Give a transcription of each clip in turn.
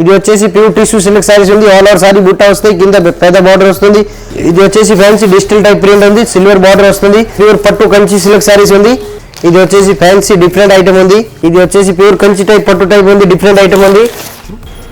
ఇది వచ్చేసి pure tissue silk sarees ఉంది. ఆల్ ఓవర్ సారీ బుట్ట వస్తాయి, కింద పెద్ద బార్డర్ వస్తుంది. ఇది వచ్చేసి ఫ్యాన్సీ డిజిటల్ టైప్ ప్రింట్ ఉంది, సిల్వర్ బార్డర్ వస్తుంది. ప్యూర్ పట్టు కంచి సిల్క్ సారీస్ ఉంది. ఇది వచ్చేసి ఫ్యాన్సీ డిఫరెంట్ ఐటమ్ ఉంది. ఇది వచ్చేసి ప్యూర్ కంచి టైప్ పట్టు టైప్ ఉంది, డిఫరెంట్ ఐటమ్ ఉంది.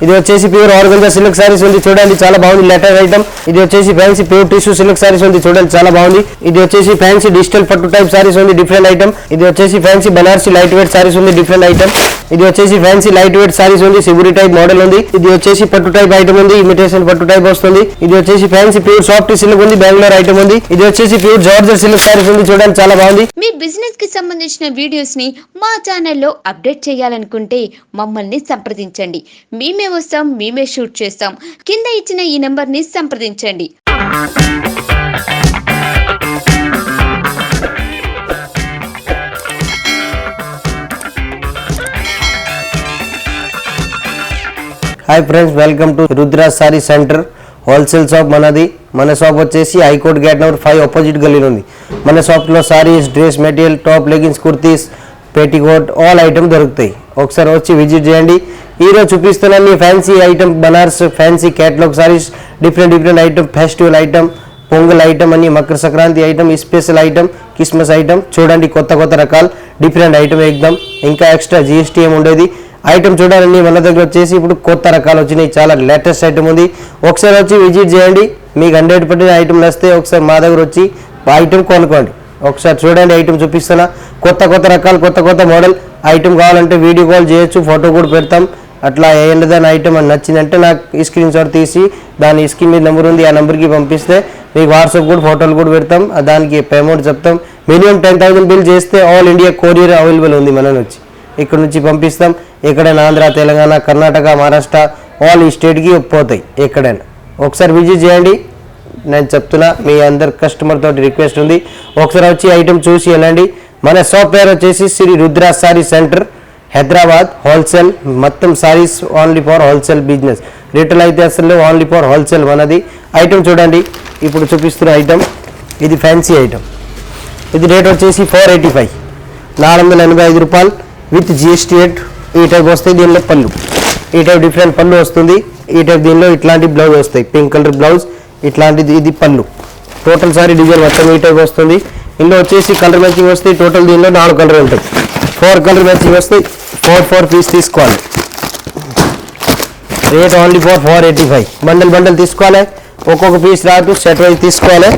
ఇది వచ్చేసి ప్యూర్ ఆర్గంజా సిల్క్ సారీస్ ఉంది, చూడండి చాలా బాగుంది, లెటర్ ఐటమ్. ఇది వచ్చేసి fancy pure tissue silk sarees ఉంది, చూడండి చాలా బాగుంది. ఇది వచ్చేసి ఫ్యాన్సీ డిజిటల్ పట్టు టైప్ సారీస్ ఉంది, డిఫరెంట్ ఐటమ్. ఇది వచ్చేసి fancy Banarasi light weight saris ఉంది, డిఫరెంట్ ఐటమ్. ఇది వచ్చేసి ఫ్యాన్సీ లైట్ వెయిట్ సారీస్ ఉంది, సిబురి టైప్ మోడల్ ఉంది. ఇది వచ్చేసి పట్టు టైప్ ఐటమ్ ఉంది, ఇమిటేషన్ పట్టు టైప్ వస్తుంది. ఇది వచ్చేసి ఫ్యాన్సీ ప్యూర్ సాఫ్ట్ సిల్క్ ఉంది, బెంగళూరు ఐటమ్ ఉంది. ఇది వచ్చేసి ప్యూర్ జార్జెట్ సిల్క్ సారీస్ ఉంది, చూడండి చాలా బాగుంది. మీ బిజినెస్ కి సంబంధించిన వీడియోస్ ని మా ఛానల్లో అప్డేట్ చేయాలనుకుంటే మమ్మల్ని సంప్రదించండి. మేమే వస్తాం, మేమే షూట్ చేస్తాం. కింద ఇచ్చిన ఈ నెంబర్ ని సంప్రదించండి. Hi friends, welcome to Rudra saree centre wholesale shop. మన షాప్ వచ్చేసి హైకోర్ట్ గేట్ నెంబర్ 5 ఆపోజిట్ గల్లీలో ఉంది. మన షాప్లో sarees, dress material, top, leggings, kurtis, petticoat all item దొరుకుతాయి. ఒకసారి వచ్చి విజిట్ చేయండి. ఈరోజు చూపిస్తున్నాను fancy item, Banaras fancy catalogue sarees, different item, festival item, Pongal item అని, Makara Sankranti item, special item, Christmas item. చూడండి కొత్త రకాలు, డిఫరెంట్ ఐటమ్ ఎగ్దాం. ఇంకా ఎక్స్ట్రా జిఎస్టీ ఏమి ఉండేది ఐటమ్ చూడాలండి. మన దగ్గర వచ్చేసి ఇప్పుడు కొత్త రకాలు వచ్చినాయి, చాలా లేటెస్ట్ ఐటమ్ ఉంది. ఒకసారి వచ్చి విజిట్ చేయండి. మీకు 100% ఐటమ్ వస్తే ఒకసారి మా దగ్గర వచ్చి ఐటమ్ కొనుక్కోండి. ఒకసారి చూడండి, ఐటమ్ చూపిస్తున్నా. కొత్త రకాలు, కొత్త మోడల్ ఐటమ్ కావాలంటే వీడియో కాల్ చేయొచ్చు, ఫోటో కూడా పెడతాం. అట్లా ఏంటదాని ఐటమ్ అని నచ్చిందంటే నాకు స్క్రీన్ షాట్ తీసి దాని స్క్రీన్ మీద నెంబర్ ఉంది, ఆ నెంబర్కి పంపిస్తే మీకు వాట్సాప్ కూడా ఫోటోలు కూడా పెడతాం. దానికి పేమెంట్ చెప్తాం. మినిమం 10,000 బిల్ చేస్తే ఆల్ ఇండియా కొరియర్ అవైలబుల్ ఉంది. మన నుంచి ఇక్కడ నుంచి పంపిస్తాం. ఎక్కడైనా ఆంధ్ర, తెలంగాణ, కర్ణాటక, మహారాష్ట్ర ఆల్ ఈ స్టేట్కి పోతాయి ఎక్కడైనా. ఒకసారి విజిట్ చేయండి. నేను చెప్తున్నా, మీ అందరు కస్టమర్ తోటి రిక్వెస్ట్ ఉంది. ఒకసారి వచ్చి ఐటమ్ చూసి వెళ్ళండి. మన షాప్ పేరు వచ్చేసి శ్రీ రుద్ర సారీ సెంటర్, హైదరాబాద్. హోల్సేల్ మొత్తం sarees only for wholesale business. Retail అయితే అసలు ఓన్లీ ఫర్ హోల్సేల్ మనది. ఐటమ్ చూడండి, ఇప్పుడు చూపిస్తున్న ఐటమ్ ఇది ఫ్యాన్సీ ఐటమ్. ఇది రేట్ వచ్చేసి 485, 485 రూపాయలు విత్ జిఎస్టీ రేట్. ఈ టైప్ వస్తాయి. దీనిలో పళ్ళు, ఈ టైప్ డిఫరెంట్ పళ్ళు వస్తుంది. ఈ టైప్ దీనిలో ఇట్లాంటి బ్లౌజ్ వస్తాయి, పింక్ కలర్ బ్లౌజ్ ఇట్లాంటిది. ఇది పళ్ళు. టోటల్ సారీ డిజైన్ మొత్తం ఈ టైప్ వస్తుంది. ఇందులో వచ్చేసి కలర్ మ్యాచింగ్ వస్తాయి. టోటల్ దీనిలో 4 కలర్ ఉంటాయి. 4 కలర్ మ్యాచింగ్ వస్తాయి. 4 పీస్ తీసుకోవాలి. Rate only for 485. బండల్ తీసుకోవాలి. ఒక్కొక్క పీస్ రాదు, సెట్ వైజ్ తీసుకోవాలి.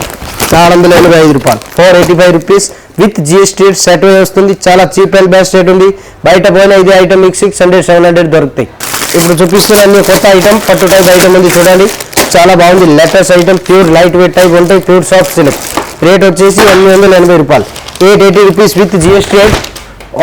485 రూపాయలు, 485 rupees with GST set wise వస్తుంది. చాలా చీప్ అండ్ బెస్ట్ రేట్ ఉంది. బయట పోయినా ఇది ఐటమ్ మీకు 600, 700 దొరుకుతాయి. ఇప్పుడు చూపిస్తున్నాను కొత్త ఐటమ్, పట్టు టైప్ ఐటమ్ ఉంది, చూడండి చాలా బాగుంది. Latest item, pure light weight type ఉంటాయి, ప్యూర్ సాఫ్ట్ సిల్క్. రేట్ వచ్చేసి 880 రూపాయలు, 880 rupees with GST rate.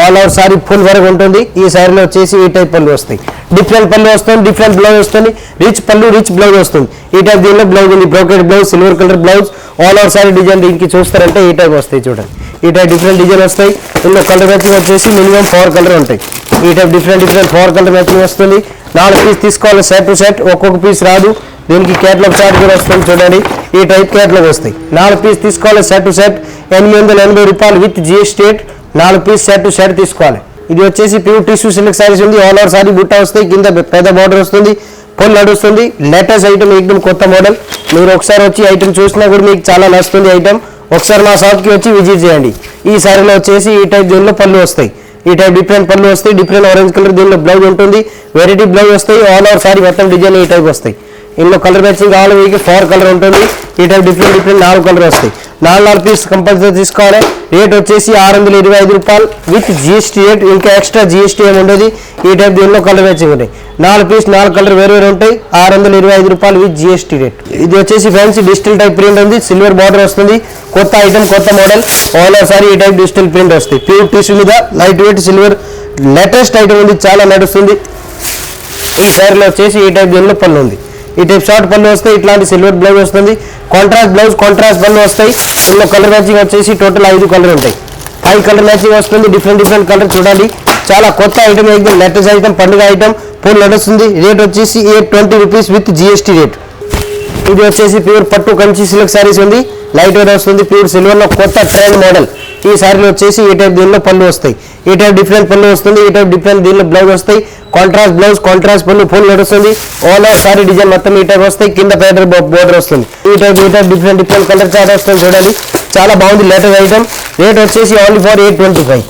All over sorry full వరకు ఉంటుంది. ఈ సారీలో వచ్చేసి ఈ టైప్ పళ్ళు వస్తాయి, డిఫరెంట్ పళ్ళు వస్తుంది, డిఫరెంట్ బ్లౌజ్ వస్తుంది, రిచ్ పళ్ళు, రిచ్ బ్లౌజ్ వస్తుంది. ఈ టైప్ దీనిలో బ్లౌజ్ ఉంది, brocade blouse, silver colour blouse. All over sorry design దీనికి చూస్తారంటే ఈ టైప్ వస్తాయి, చూడండి ఈ టైప్ డిఫరెంట్ డిజైన్ వస్తాయి. ఇందులో కలర్ మ్యాచింగ్ వచ్చేసి మినిమం 4 కలర్ ఉంటాయి. ఈ టైప్ డిఫరెంట్ 4 కలర్ మ్యాచింగ్ వస్తుంది. 4 పీస్ తీసుకోవాలి, సెట్ టు సెట్. ఒక్కొక్క పీస్ రాదు. దీనికి క్యాటలాగ్ చార్ట్ కూడా వస్తుంది, చూడండి ఈ టైప్ క్యాటలాగ్ వస్తాయి. 4 పీస్ తీసుకోవాలి, సెట్ టు సెట్. 880 రూపాయలు with GST rate. 4 piece set to set తీసుకోవాలి. ఇది వచ్చేసి ప్యూర్ టిష్యూ సిల్క్ సారీస్ ఉంది. ఆల్ ఓవర్ సారీ బుట్ట వస్తాయి, కింద పెద్ద బార్డర్ వస్తుంది, ఫుల్ నడుస్తుంది. లేటెస్ట్ ఐటమ్, ఎక్దమ్ కొత్త మోడల్. మీరు ఒకసారి వచ్చి ఐటమ్ చూసినా కూడా మీకు చాలా నచ్చుతుంది ఐటమ్. ఒకసారి మా షాప్కి వచ్చి విజిట్ చేయండి. ఈ సారీలో వచ్చేసి ఈ టైప్ దీనిలో పళ్ళు వస్తాయి. ఈ టైప్ డిఫరెంట్ పళ్ళు వస్తాయి, డిఫరెంట్ ఆరెంజ్ కలర్ దీనిలో బ్లౌజ్ ఉంటుంది, వెరైటీ బ్లౌజ్ వస్తాయి. ఆల్ ఓవర్ సారీ మొత్తం డిజైన్ ఈ టైప్ వస్తాయి. ఇందులో కలర్ మ్యాచింగ్ కావాలి మీకు 4 కలర్ ఉంటుంది. ఈ టైప్ డిఫరెంట్ 4 కలర్ వస్తాయి. 4 పీస్ కంపల్సరీ తీసుకోవాలి. రేట్ వచ్చేసి 625 రూపాయలు విత్ జిఎస్టీ రేట్. ఇంకా ఎక్స్ట్రా జిఎస్టీ ఏమి ఉండదు. ఈ టైప్ దీనిలో కలర్ మ్యాచింగ్ ఉంటాయి. 4 పీస్ 4 కలర్ వేరు ఉంటాయి. 625 రూపాయలు విత్ జిఎస్టీ రేట్. ఇది వచ్చేసి ఫ్యాన్సీ డిజిటల్ టైప్ ప్రింట్ ఉంది, సిల్వర్ బార్డర్ వస్తుంది. కొత్త ఐటమ్, కొత్త మోడల్. ఆల్ ఓవర్ సారీ ఈ టైప్ డిజిటల్ ప్రింట్ వస్తాయి. ప్యూర్ టిష్యూ మీద light weight silver latest item ఉంది, చాలా నడుస్తుంది. ఈ సారీలో వచ్చేసి ఈ టైప్ దీనిలో పళ్ళు ఉంది. ఈ టైప్ షార్ట్ పళ్ళు వస్తాయి. ఇట్లాంటి సిల్వర్ బ్లౌజ్ వస్తుంది, కాంట్రాస్ట్ బ్లౌజ్, కాంట్రాస్ట్ పళ్ళు వస్తాయి. ఇందులో కలర్ మ్యాచింగ్ వచ్చేసి టోటల్ 5 కలర్ ఉంటాయి. 5 కలర్ మ్యాచింగ్ వస్తుంది, డిఫరెంట్ కలర్. చూడండి చాలా కొత్త ఐటమ్, ఎక్దమ్ లేటెస్ట్ ఐటమ్, పండుగ ఐటమ్, ఫుల్ నడుస్తుంది. రేట్ వచ్చేసి 820 రూపీస్ విత్ జిఎస్టీ రేట్. ఇది వచ్చేసి ప్యూర్ పట్టు కంచి సిల్క్ సారీస్ ఉంది, లైట్ వెయిట్ వస్తుంది, ప్యూర్ సిల్వర్లో కొత్త ట్రెండ్ మోడల్. ఈ సారీలో వచ్చేసి ఈ టైప్ దీనిలో పళ్ళు వస్తాయి, ఈ టైప్ డిఫరెంట్ పళ్ళు వస్తుంది, ఈ టైప్ డిఫరెంట్ దీనిలో బ్లౌజ్ వస్తాయి, కాంట్రాస్ట్ బ్లౌజ్ కాంట్రాస్ట్ పళ్ళు ఫుల్ నడుస్తుంది. ఆల్ ఓవర్ సారీ డిజైన్ మొత్తం ఈ టైప్ వస్తాయి, కింద ప్యాటర్న్ బోర్డర్ వస్తుంది. ఈ టైప్ డిఫరెంట్ కలర్ చార్ట్ వస్తుంది చూడండి, చాలా బాగుంది లేటెస్ట్ ఐటమ్. రేట్ వచ్చేసి ఓన్లీ ఫర్ 825,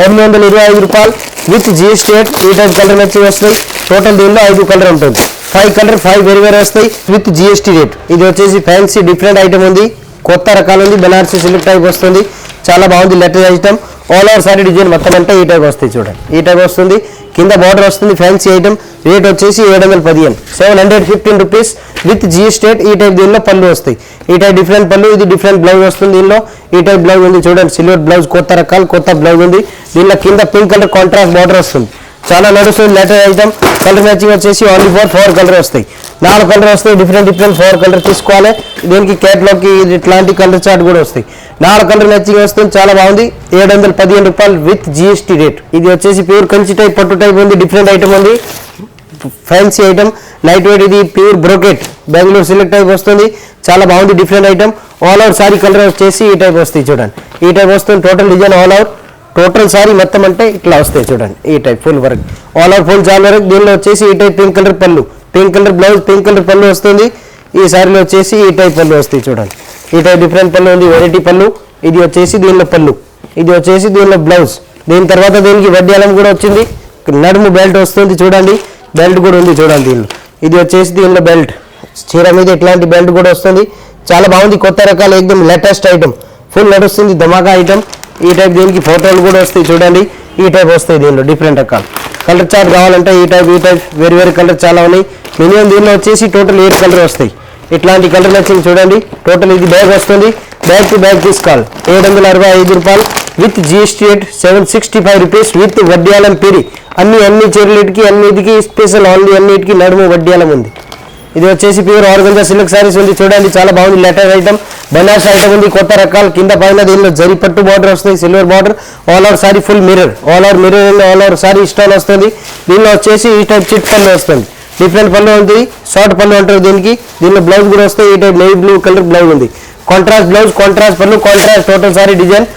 825 రూపాయలు విత్ జిఎస్టీ రేట్. ఈ టైప్ కలర్ వచ్చి వస్తాయి, టోటల్ దీనిలో 5 కలర్ ఉంటుంది, 5 కలర్ 5 వేరే వస్తాయి విత్ జిఎస్టీ రేట్. ఇది వచ్చేసి ఫ్యాన్సీ డిఫరెంట్ ఐటమ్ ఉంది, కొత్త రకాలు ఉంది, బనారసి సిల్క్ టైప్ వస్తుంది, చాలా బాగుంది latest item. All over sorry design మొత్తం అంటే ఈ టైప్ వస్తాయి చూడండి, ఈ టైప్ వస్తుంది, కింద బార్డర్ వస్తుంది, ఫ్యాన్సీ ఐటమ్. రేట్ వచ్చేసి 715, 715 రూపీస్ విత్ జిఎస్టీ రేట్. ఈ టైప్ దీనిలో పళ్ళు వస్తాయి, ఈ టైప్ డిఫరెంట్ పళ్ళు, ఇది డిఫరెంట్ బ్లౌజ్ వస్తుంది. దీనిలో ఈ టైప్ బ్లౌజ్ ఉంది చూడండి, సిల్వర్ బ్లౌజ్, కొత్త రకాలు కొత్త బ్లౌజ్ ఉంది. దీనిలో కింద పింక్ కలర్ కాంట్రాస్ట్ బార్డర్ వస్తుంది, చాలా నడుస్తుంది లేటెస్ట్ ఐటమ్. కలర్ మ్యాచింగ్ వచ్చేసి ఓన్లీ ఫర్ 4 కలర్ వస్తాయి, 4 కలర్ వస్తాయి, డిఫరెంట్ 4 కలర్ తీసుకోవాలి. దీనికి క్యాట్లాగ్కి ఇట్లాంటి కలర్ చార్ట్ కూడా వస్తాయి, 4 కలర్ మ్యాచింగ్ వస్తుంది, చాలా బాగుంది. 715 రూపాయలు విత్ జిఎస్టీ రేట్. ఇది వచ్చేసి ప్యూర్ కంచి టైప్ పట్టు టైప్ ఉంది, డిఫరెంట్ ఐటమ్ ఉంది, ఫ్యాన్సీ ఐటమ్, లైట్ వెయిట్. ఇది pure brocade Bengaluru silk type వస్తుంది, చాలా బాగుంది different item. All over saree colour వచ్చేసి ఈ టైప్ వస్తాయి చూడండి, ఈ టైప్ వస్తుంది. Total design all over total saree మొత్తం అంటే ఇట్లా వస్తాయి చూడండి, ఈ type full work all over full జాల్ వర్క్. దీనిలో వచ్చేసి ఈ టైప్ పింక్ కలర్ పళ్ళు, pink colour blouse, pink colour పళ్ళు వస్తుంది. ఈ సారీలో వచ్చేసి ఈ టైప్ పళ్ళు వస్తాయి చూడండి, ఈ టైప్ డిఫరెంట్ పళ్ళు ఉంది, వెరైటీ పళ్ళు. ఇది వచ్చేసి దీనిలో పళ్ళు, ఇది వచ్చేసి దీనిలో బ్లౌజ్. దీని తర్వాత దీనికి వడ్డీలం కూడా వచ్చింది, నడుము బెల్ట్ వస్తుంది చూడండి, బెల్ట్ కూడా ఉంది చూడండి దీనిలో. ఇది వచ్చేసి దీనిలో బెల్ట్, చీర మీద ఇట్లాంటి బెల్ట్ కూడా వస్తుంది, చాలా బాగుంది, కొత్త రకాల ఎక్దమ్ లేటెస్ట్ ఐటమ్, ఫుల్ నడుస్తుంది, ధమాకా ఐటమ్. ఈ టైప్ దీనికి ఫోటోలు కూడా వస్తాయి చూడండి, ఈ టైప్ వస్తాయి దీనిలో డిఫరెంట్ రకాలు. కలర్ చార్ట్ కావాలంటే ఈ టైప్ వేరు కలర్ చాలా ఉన్నాయి. మినిమం దీనిలో వచ్చేసి టోటల్ 8 కలర్ వస్తాయి, ఇట్లాంటి కలర్ వచ్చింది చూడండి. టోటల్ ఇది బ్యాగ్ వస్తుంది, బ్యాగ్ టు బ్యాగ్ తీసుకోవాలి. 765 రూపాయలు with GST rate. 765 rupees with వడ్డీయాలం పిరి. అన్ని చీరలకి అన్నిటికి స్పెషల్ ఓన్లీ, అన్నిటికీ నడుము వడ్డీయాలం ఉంది. ఇది వచ్చేసి ప్యూర్ ఆర్గంజా సిల్క్ సారీస్ ఉంది చూడండి, చాలా బాగుంది లేటెస్ట్ ఐటమ్. బనారస్ ఐటమ్ ఉంది, కొత్త రకాలు. కింద పైన దీనిలో జరి పట్టు బార్డర్ వస్తుంది, silver border. All over sorry full mirror, all over mirror and all over sorry stone వస్తుంది. దీనిలో వచ్చేసి ఈ టైప్ చిట్ పళ్ళు వస్తుంది, డిఫరెంట్ పళ్ళు ఉంది, షార్ట్ పళ్ళు అంటారు దీనికి. దీనిలో బ్లౌజ్ కూడా వస్తాయి, ఈ type navy blue colour blouse ఉంది, కాంట్రాస్ట్ బ్లౌజ్, కాంట్రాస్ట్ పళ్ళు, కాంట్రాస్ట్ టోటల్ సారీ డిజైన్.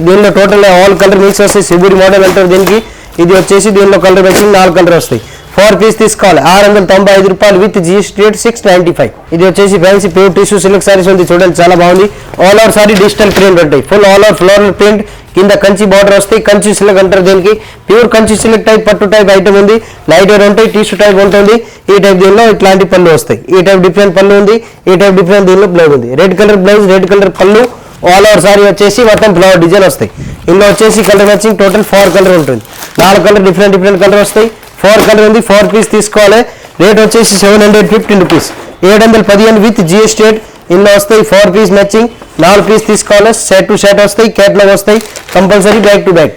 దీనిలో టోటల్ ఆల్ కలర్ మిక్స్ వస్తాయి, శిబురి మోడల్ అంటారు దీనికి. ఇది వచ్చేసి దీనిలో కలర్ వచ్చింది, 4 కలర్ వస్తాయి. 4 పీస్ తీసుకోవాలి, 695 రూపాయలు విత్ జిఎస్టీ రేట్ 695. ఇది వచ్చేసి fancy pure tissue silk sarees ఉంది చూడండి, చాలా బాగుంది. All over saree digital print ఉంటాయి, full all over floral print. కింద కంచి బార్డర్ వస్తాయి, కంచి సిల్క్ అంటారు దీనికి. ప్యూర్ కంచి సిల్క్ టైప్ పట్టు టైప్ ఐటమ్ ఉంది, లైట్ వెయిట్ ఉంటాయి, టిష్యూ టైప్ ఉంటుంది. ఈ టైప్ దీనిలో ఇట్లాంటి పళ్ళు వస్తాయి, ఈ టైప్ డిఫరెంట్ పళ్ళు ఉంది, ఈ టైప్ డిఫరెంట్ దీనిలో బ్లౌజ్ ఉంది. Red colour blouse, red colour పళ్ళు. ఆల్ ఓవర్ సారీ వచ్చేసి మొత్తం ఫ్లవర్ డిజైన్ వస్తాయి. ఇందులో వచ్చేసి కలర్ మ్యాచింగ్ టోటల్ 4 కలర్ ఉంటుంది, 4 కలర్ డిఫరెంట్ కలర్ వస్తాయి. 4 కలర్ ఉంది, 4 పీస్ తీసుకోవాలి. రేట్ వచ్చేసి 715 రూపీస్, 715 విత్ జిఎస్టీ రేట్. ఇందులో వస్తాయి 4 పీస్ మ్యాచింగ్, 4 పీస్ తీసుకోవాలి. సెట్ టు సెట్ వస్తాయి, క్యాట్లాగ్ వస్తాయి, కంపల్సరీ బ్యాక్ టు బ్యాక్.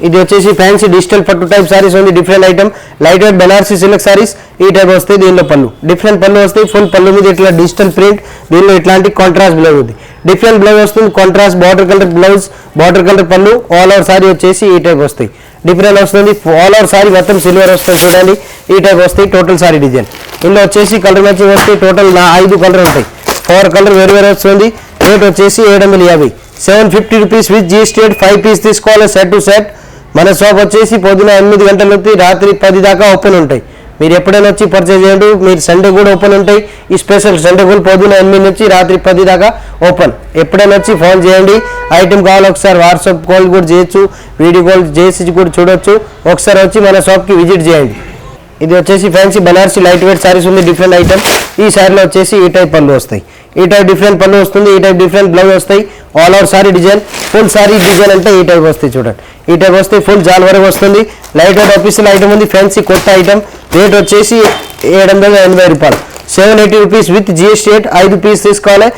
ఇది వచ్చేసి ఫ్యాన్సీ డిజిటల్ పట్టు టైప్ సారీస్ ఉంది, different item. Light wait Banarasi silk saris, ఈ టైప్ వస్తాయి. దీనిలో పళ్ళు డిఫరెంట్ పళ్ళు వస్తాయి, ఫుల్ పళ్ళు మీద ఇట్లా డిజిటల్ ప్రింట్. దీనిలో ఇట్లాంటి కాంట్రాస్ట్ బ్లౌజ్ ఉంది, డిఫరెంట్ బ్లౌజ్ వస్తుంది, contrast border colour blouse, border colour పళ్ళు. ఆల్ ఓవర్ సారీ వచ్చేసి ఈ టైప్ వస్తాయి, డిఫరెంట్ వస్తుంది. ఆల్ ఓవర్ సారీ మొత్తం సిల్వర్ వస్తుంది చూడండి, ఈ టైప్ వస్తాయి టోటల్ సారీ డిజైన్. ఇందులో వచ్చేసి కలర్ మ్యాచింగ్ వస్తాయి, టోటల్ 5 కలర్ ఉంటాయి, 4 కలర్ వేరు వస్తుంది. రేట్ వచ్చేసి 750, 750 rupees with GST rate. 5 piece తీసుకోవాలి, సెట్ టు సెట్. మన షాప్ వచ్చేసి పొద్దున 8 గంటల నుంచి రాత్రి 10 దాకా ఓపెన్ ఉంటాయి. మీరు ఎప్పుడైనా వచ్చి పర్చేజ్ చేయండి, మీరు సండే కూడా ఓపెన్ ఉంటాయి. ఈ స్పెషల్ సండే కూడా పొద్దున 8 నుంచి రాత్రి 10 దాకా ఓపెన్. ఎప్పుడైనా వచ్చి ఫోన్ చేయండి, ఐటమ్ కావాలి ఒకసారి వాట్సాప్ కాల్ కూడా చేయొచ్చు, వీడియో కాల్ చేసి కూడా చూడొచ్చు. ఒకసారి వచ్చి మన షాప్కి విజిట్ చేయండి. ఇది వచ్చేసి fancy Banarasi light weight saris ఉంది, డిఫరెంట్ ఐటమ్. ఈ సారీలో వచ్చేసి ఈ టైప్ పళ్ళు వస్తాయి, ఈ టైప్ డిఫరెంట్ పళ్ళు వస్తుంది, ఈ టైప్ డిఫరెంట్ బ్లౌజ్ వస్తాయి. All over sorry design, full sorry design అంటే ఈ టైప్ వస్తాయి చూడండి, ఈ టైప్ వస్తాయి. ఫుల్ జాల్ వరకు వస్తుంది, లైట్ వెయిట్ ఆఫీషియల్ ఐటమ్ ఉంది, ఫ్యాన్సీ కొత్త ఐటమ్. రేట్ వచ్చేసి 780 రూపాయలు, 780 rupees with GST rate. 5 piece తీసుకోవాలి,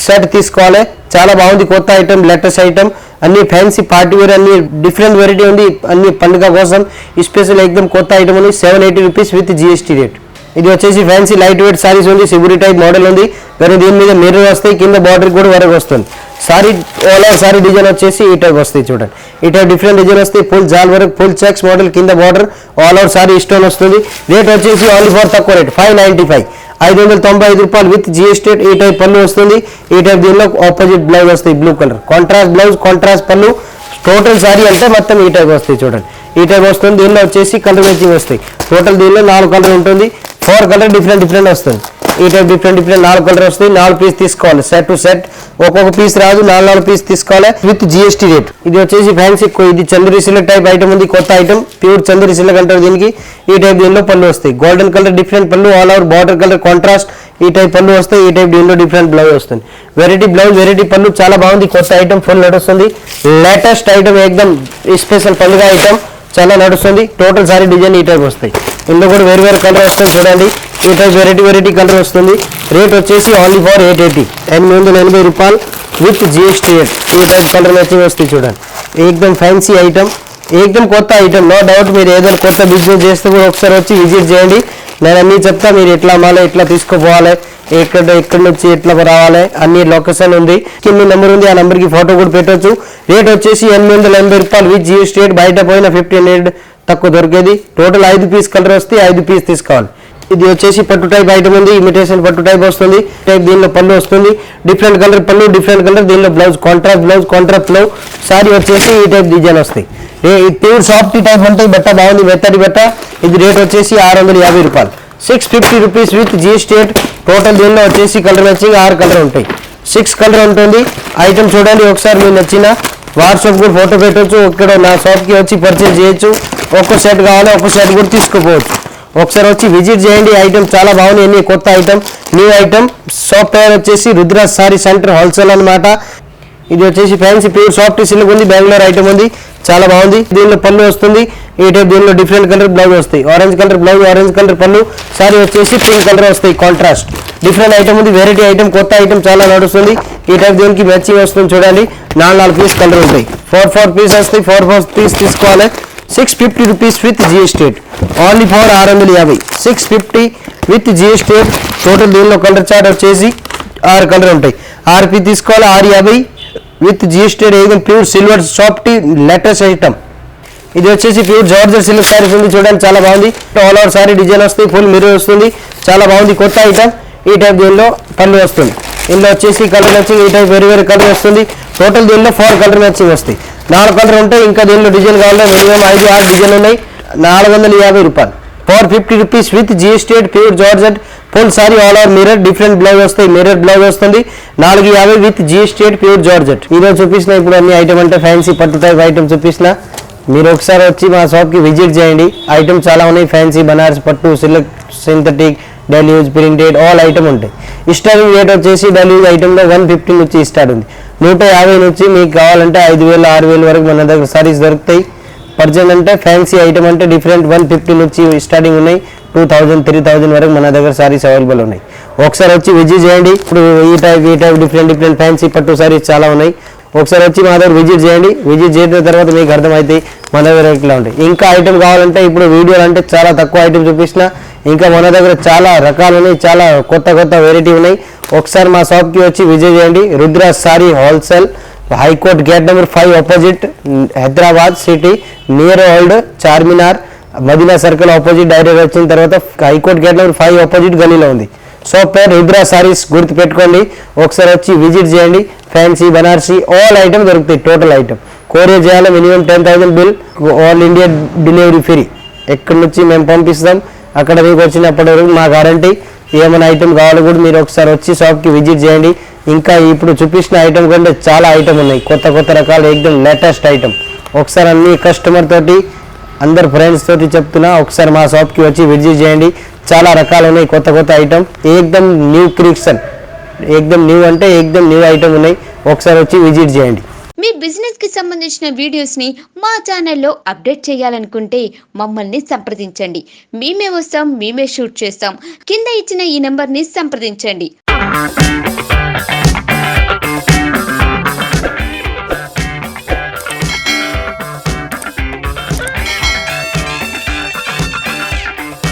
సెట్ తీసుకోవాలి. చాలా బాగుంది, కొత్త ఐటమ్, లేటెస్ట్ ఐటమ్. అన్ని ఫ్యాన్సీ పార్టీ వేర్, అన్ని డిఫరెంట్ వెరైటీ ఉంది, అన్ని పండుగ కోసం స్పెషల్ ఎక్దమ్ కొత్త ఐటమ్ ఉంది. 780 రూపీస్ విత్ జిఎస్టీ రేట్. ఇది వచ్చేసి ఫ్యాన్సీ లైట్ వెయిట్ సారీస్ ఉంది, సిబురి టైప్ మోడల్ ఉంది. కానీ దీని మీద మిర్రర్ వస్తాయి, కింద బార్డర్ కూడా వరకు వస్తుంది. Sorry all over sorry design వచ్చేసి ఈ టైప్ వస్తాయి చూడండి, ఈ టైప్ డిఫరెంట్ డిజైన్ వస్తాయి. ఫుల్ జాల్ వరకు, ఫుల్ చెక్స్ మోడల్, కింద border, all over sorry stone వస్తుంది. రేట్ వచ్చేసి ఓన్లీ ఫర్ తక్కువ రేట్ 595, రూపాయలు విత్ జిఎస్టీ. ఈ టైప్ పళ్ళు వస్తుంది. ఈ టైప్ దీనిలో ఆపోజిట్ బ్లౌజ్ వస్తాయి, blue colour contrast blouse, contrast పళ్ళు. టోటల్ సారీ అంటే మొత్తం ఈ టైప్ వస్తాయి. చూడండి ఈ టైప్ వస్తుంది. దీనిలో వచ్చేసి కలర్ మ్యాచింగ్ వస్తాయి. టోటల్ దీనిలో 4 కలర్ ఉంటుంది. 4 కలర్ డిఫరెంట్ వస్తుంది. ఈ టైప్ డిఫరెంట్ 4 కలర్ వస్తాయి. 4 పీస్ తీసుకోవాలి, సెట్ టు సెట్. ఒక్కొక్క పీస్ రాదు, 4 పీస్ తీసుకోవాలి విత్ జిఎస్టీ రేట్. ఇది వచ్చేసి ఫ్యాన్సీ, ఇది చంద్రీ సిల్క్ టైప్ ఐటమ్ ఉంది, కొత్త ఐటమ్, ప్యూర్ చంద్రీ సిల్క్ అంటారు దీనికి. ఈ టైప్ దీనిలో పళ్ళు వస్తాయి. గోల్డెన్ కలర్ డిఫరెంట్ పళ్ళు, all over border colour contrast. ఈ టైప్ పళ్ళు వస్తాయి. ఈ టైప్ దీనిలో డిఫరెంట్ బ్లౌజ్ వస్తుంది. వెరైటీ బ్లౌజ్, వెరైటీ పళ్ళు, చాలా బాగుంది. కొత్త ఐటమ్, ఫుల్ నడుస్తుంది. లేటెస్ట్ ఐటమ్, ఏకదమ్ స్పెషల్ పండుగ ఐటమ్, చాలా నడుస్తుంది. టోటల్ సారీ డిజైన్ ఈ టైప్ వస్తాయి. ఇందులో కూడా వేరు కలర్ వస్తుంది. చూడండి ఈ టైప్ వెరైటీ కలర్ వస్తుంది. రేట్ వచ్చేసి ఓన్లీ ఫర్ 880 రూపాయలు విత్ జిఎస్టీ రేట్. ఈ టైప్ కలర్ మ్యాచింగ్ వస్తాయి. చూడండి ఏకదమ్ ఫ్యాన్సీ ఐటమ్, ఏకదమ్ కొత్త ఐటమ్. నో డౌట్ మీరు ఏదైనా కొత్త బిజినెస్ చేస్తే కూడా ఒకసారి వచ్చి విజిట్ చేయండి. నేను అన్నీ చెప్తా, మీరు ఎట్లా అమ్మాలి, ఎట్లా తీసుకుపోవాలి, ఎక్కడి నుంచి ఎట్లా రావాలి, అన్ని లొకేషన్ ఉంది. కింద నెంబర్ ఉంది, ఆ నెంబర్కి ఫోటో కూడా పెట్టవచ్చు. రేట్ వచ్చేసి 880 రూపాయలు విత్ జిఎస్టీ రేట్. బయట పోయిన 1500 తక్కువ దొరికేది. టోటల్ 5 పీస్ కలర్ వస్తే 5 పీస్ తీసుకోవాలి. ఇది వచ్చేసి పట్టు టైప్ ఐటమ్ ఉంది, ఇమిటేషన్ పట్టు టైప్ వస్తుంది. టైప్ దీనిలో పళ్ళు వస్తుంది. డిఫరెంట్ కలర్ పళ్ళు, డిఫరెంట్ కలర్. దీనిలో బ్లౌజ్ కాంట్రాస్ట్ బ్లౌజ్. సారీ వచ్చేసి ఈ టైప్ డిజైన్ వస్తాయి. ప్యూర్ సాఫ్ట్ టైప్ అంటే బట్ట బాగుంది, మెత్తడి బట్ట. ఇది రేట్ వచ్చేసి 650 రూపాయలు, 650 rupees with GST rate. Total దీనిలో వచ్చేసి కలర్ మ్యాచింగ్ 6 కలర్ ఉంటాయి, 6 కలర్ ఉంటుంది. ఐటమ్ చూడండి ఒకసారి, మీరు నచ్చిన వాట్సాప్ కూడా ఫోటో పెట్టవచ్చు. ఇక్కడ నా షాప్కి వచ్చి పర్చేజ్ చేయొచ్చు. ఒక్క సెట్ కావాలి, ఒక్క సెట్ కూడా తీసుకుపోవచ్చు. ఒకసారి వచ్చి విజిట్ చేయండి. ఐటమ్ చాలా బాగుంది, ఎన్ని కొత్త ఐటమ్, న్యూ ఐటమ్. షాప్ పేరు వచ్చేసి రుద్రాజ్ సారీ సెంటర్ హోల్సేల్ అనమాట. ఇది వచ్చేసి ఫ్యాన్సీ ప్యూర్ సాఫ్ట్ సిల్క్ ఉంది, బెంగళూరు ఐటమ్ ఉంది, చాలా బాగుంది. దీనిలో పళ్ళు వస్తుంది. ఈ టైప్ దీనిలో డిఫరెంట్ కలర్ బ్లౌజ్ వస్తాయి. Orange colour blouse, orange colour పళ్ళు. సారీ వచ్చేసి పింక్ కలర్ వస్తాయి, కాంట్రాస్ట్. డిఫరెంట్ ఐటమ్ ఉంది, వెరైటీ ఐటమ్, కొత్త ఐటమ్, చాలా నడుస్తుంది. ఈ టైప్ దీనికి మ్యాచింగ్ వస్తుంది. చూడండి 4 పీస్ కలర్ ఉంటాయి. 4 పీస్ వస్తాయి. 4 పీస్ తీసుకోవాలి. 650 rupees with GST rate. Only for 650, 650 with GST rate. Total దీనిలో కలర్ చార్ట్ వచ్చేసి 6 కలర్ ఉంటాయి. 6 పీస్ తీసుకోవాలి, 650 విత్ జిఎస్టీ రేట్. ఏదైనా pure silver soft latest item. ఇది వచ్చేసి ప్యూర్ జార్జెట్ సిల్క్ సారీస్ ఉంది. చూడండి చాలా బాగుంది. ఆల్ ఓవర్ సారీ డిజైన్ వస్తుంది, ఫుల్ మిర్రర్ వస్తుంది, చాలా బాగుంది. కొత్త ఐటమ్. ఈ టైప్ దీనిలో పళ్ళు వస్తుంది. ఇందులో వచ్చేసి కలర్ మ్యాచింగ్ ఈ టైప్ వేరే కలర్ వస్తుంది. టోటల్ దీనిలో 4 కలర్ మ్యాచింగ్ వస్తాయి. 4 కలర్ ఉంటాయి. ఇంకా దీనిలో డిజైన్ కావాలంటే మినిమం 5-6 డిజైన్ ఉన్నాయి. 450 రూపాయలు, 450 rupees with GST rate. Pure georgette full sorry, all over mirror, different blouse వస్తాయి. మిర్రర్ బ్లౌజ్ వస్తుంది. 450 with GST rate, pure georgette. ఈరోజు చూపించిన ఇప్పుడు అన్ని ఐటమ్ అంటే ఫ్యాన్సీ పట్టు టైప్ ఐటమ్ చూపించిన. మీరు ఒకసారి వచ్చి మా షాప్కి విజిట్ చేయండి. ఐటమ్ చాలా ఉన్నాయి. ఫ్యాన్సీ, బనారస్ పట్టు, silk, synthetic, daily use, printed, all item ఉంటాయి. స్టార్టింగ్ రేట్ వచ్చేసి డైలీ యూజ్ ఐటమ్లో 150 నుంచి స్టార్ట్ ఉంది. 150 నుంచి మీకు కావాలంటే 5000, 6000 వరకు మన దగ్గర సారీస్ దొరుకుతాయి. పర్జెంట్ అంటే ఫ్యాన్సీ ఐటమ్ అంటే డిఫరెంట్ 150 నుంచి స్టార్టింగ్ ఉన్నాయి. 2000, 3000 వరకు మన దగ్గర సారీస్ అవైలబుల్ ఉన్నాయి. ఒకసారి వచ్చి విజిట్ చేయండి. ఇప్పుడు ఈ టైప్ డిఫరెంట్ ఫ్యాన్సీ పట్టు సారీస్ చాలా ఉన్నాయి. ఒకసారి వచ్చి మా దగ్గర విజిట్ చేయండి. విజిట్ చేసిన తర్వాత మీకు అర్థమవుతాయి మన దగ్గర ఎట్లా ఉంటాయి. ఇంకా ఐటమ్ కావాలంటే ఇప్పుడు వీడియోలు అంటే చాలా తక్కువ ఐటమ్ చూపించిన. ఇంకా మన దగ్గర చాలా రకాలు ఉన్నాయి, చాలా కొత్త వెరైటీ ఉన్నాయి. ఒకసారి మా షాప్కి వచ్చి విజిట్ చేయండి. Rudraj sari wholesale, high court gate number 5 opposite, Hyderabad city, near old Charminar, Madina circle opposite. Direct వచ్చిన తర్వాత హైకోర్ట్ గేట్ నెంబర్ 5 ఆపోజిట్ గలీలో ఉంది. షాప్ పేరు రుద్రాజ్ సారీస్, గుర్తు పెట్టుకోండి. ఒకసారి వచ్చి విజిట్ చేయండి. ఫ్యాన్సీ, బనార్సీ, ఆల్ ఐటమ్ దొరుకుతాయి. టోటల్ ఐటమ్ కొరియర్ చేయాలి, minimum 10,000 bill. All India delivery free. ఎక్కడి నుంచి మేము పంపిస్తాం, అక్కడ మీకు వచ్చినప్పటి వరకు మా గ్యారంటీ. ఏమైనా ఐటమ్ కావాలి కూడా మీరు ఒకసారి వచ్చి షాప్కి విజిట్ చేయండి. ఇంకా ఇప్పుడు చూపించిన ఐటమ్ కంటే చాలా ఐటమ్ ఉన్నాయి, కొత్త రకాలు, ఏకదమ్ లేటెస్ట్ ఐటమ్. ఒకసారి అన్ని కస్టమర్ తోటి, అందరు ఫ్రెండ్స్ తోటి చెప్తున్నా, ఒకసారి మా షాప్కి వచ్చి విజిట్ చేయండి. చాలా రకాలు ఉన్నాయి, కొత్త ఐటమ్, ఏకదమ్ న్యూ క్రియేషన్. ఏకదమ్ న్యూ అంటే ఏకదమ్ న్యూ ఐటమ్ ఉన్నాయి. ఒకసారి వచ్చి విజిట్ చేయండి. మీ బిజినెస్ కి సంబంధించిన వీడియోస్ ని మా ఛానల్లో అప్డేట్ చేయాలనుకుంటే మమ్మల్ని సంప్రదించండి. మేమే వస్తాం, మేమే షూట్ చేస్తాం. కింద ఇచ్చిన ఈ నెంబర్ ని సంప్రదించండి.